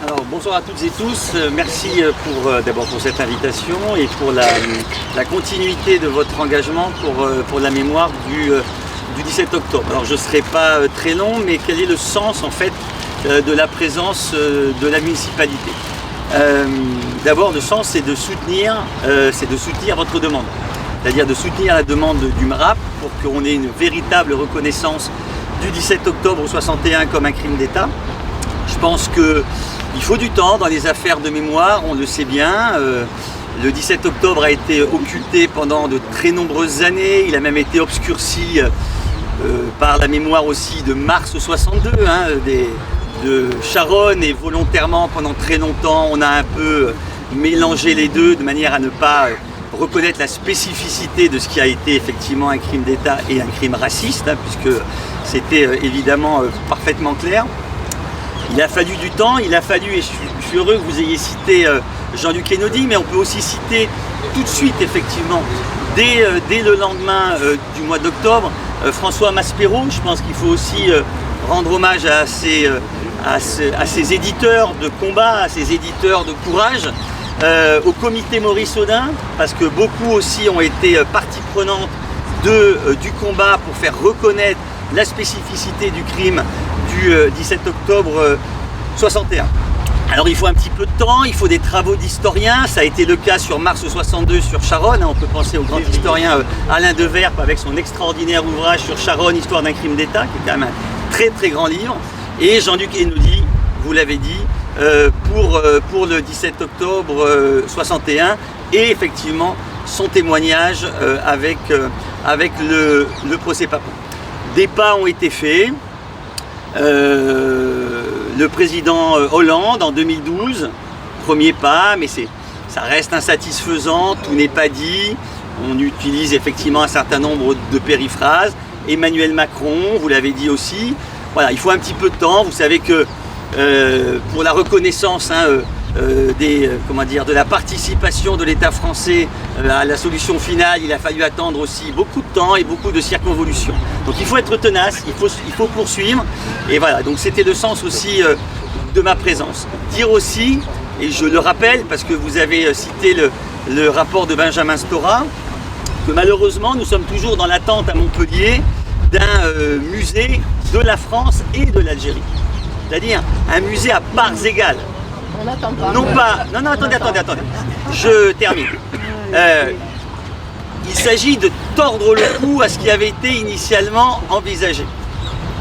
Alors bonsoir à toutes et tous, merci d'abord pour cette invitation et pour la continuité de votre engagement pour la mémoire du 17 octobre. Alors je ne serai pas très long, mais quel est le sens en fait de la présence de la municipalité? D'abord le sens c'est de soutenir votre demande, c'est-à-dire de soutenir la demande du MRAP pour qu'on ait une véritable reconnaissance du 17 octobre 61 comme un crime d'État. Je pense qu'il faut du temps dans les affaires de mémoire, on le sait bien. Le 17 octobre a été occulté pendant de très nombreuses années, il a même été obscurci par la mémoire aussi de mars 62, de Sharon, et volontairement pendant très longtemps on a un peu mélangé les deux de manière à ne pas reconnaître la spécificité de ce qui a été effectivement un crime d'État et un crime raciste, puisque c'était évidemment parfaitement clair. Il a fallu du temps, il a fallu, et je suis heureux que vous ayez cité Jean-Luc Einaudi, mais on peut aussi citer tout de suite effectivement, dès le lendemain du mois d'octobre, François Maspero. Je pense qu'il faut aussi rendre hommage à ces éditeurs de combat, à ces éditeurs de courage, au comité Maurice Audin, parce que beaucoup aussi ont été partie prenante du combat pour faire reconnaître la spécificité du crime du 17 octobre 61. Alors il faut un petit peu de temps, il faut des travaux d'historiens, ça a été le cas sur mars 62 sur Sharon, on peut penser au grand historien Alain Deverpe avec son extraordinaire ouvrage sur Sharon, Histoire d'un crime d'État, qui est quand même un très très grand livre, et Jean-Luc Einaudi, vous l'avez dit, pour le 17 octobre 61, et effectivement son témoignage avec le procès Papon. Des pas ont été faits. Le président Hollande en 2012, premier pas, mais ça reste insatisfaisant, tout n'est pas dit. On utilise effectivement un certain nombre de périphrases. Emmanuel Macron, vous l'avez dit aussi. Voilà, il faut un petit peu de temps. Vous savez que pour la reconnaissance de la participation de l'État français à la solution finale, il a fallu attendre aussi beaucoup de temps et beaucoup de circonvolutions. Donc il faut être tenace, il faut poursuivre, et voilà, donc c'était le sens aussi de ma présence. Dire aussi, et je le rappelle parce que vous avez cité le rapport de Benjamin Stora, que malheureusement nous sommes toujours dans l'attente à Montpellier d'un musée de la France et de l'Algérie. C'est-à-dire un musée à parts égales. On n'attend pas. Non, attendez. Je termine. Il s'agit de tordre le cou à ce qui avait été initialement envisagé.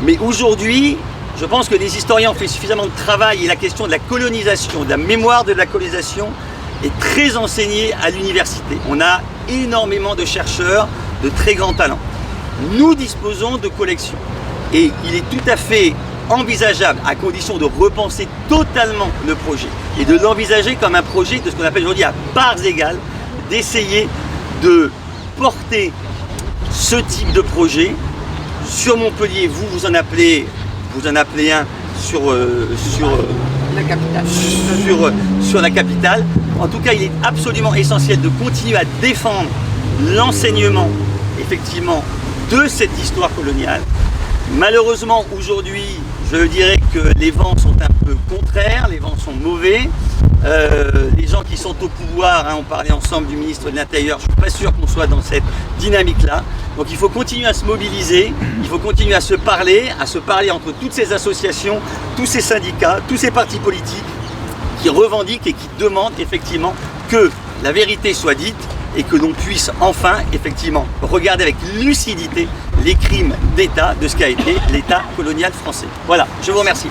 Mais aujourd'hui, je pense que les historiens ont fait suffisamment de travail et la question de la colonisation, de la mémoire de la colonisation est très enseignée à l'université. On a énormément de chercheurs de très grands talents. Nous disposons de collections et il est tout à fait envisageable, à condition de repenser totalement le projet et de l'envisager comme un projet de ce qu'on appelle aujourd'hui à parts égales, d'essayer de porter ce type de projet sur Montpellier. Vous en appelez un sur la capitale. En tout cas, il est absolument essentiel de continuer à défendre l'enseignement effectivement de cette histoire coloniale. Malheureusement, aujourd'hui, je dirais que les vents sont un peu contraires, les vents sont mauvais. Les gens qui sont au pouvoir, on parlait ensemble du ministre de l'Intérieur, je ne suis pas sûr qu'on soit dans cette dynamique-là. Donc il faut continuer à se mobiliser, il faut continuer à se parler entre toutes ces associations, tous ces syndicats, tous ces partis politiques qui revendiquent et qui demandent effectivement que la vérité soit dite et que l'on puisse enfin effectivement regarder avec lucidité les crimes d'État de ce qu'a été l'État colonial français. Voilà, je vous remercie.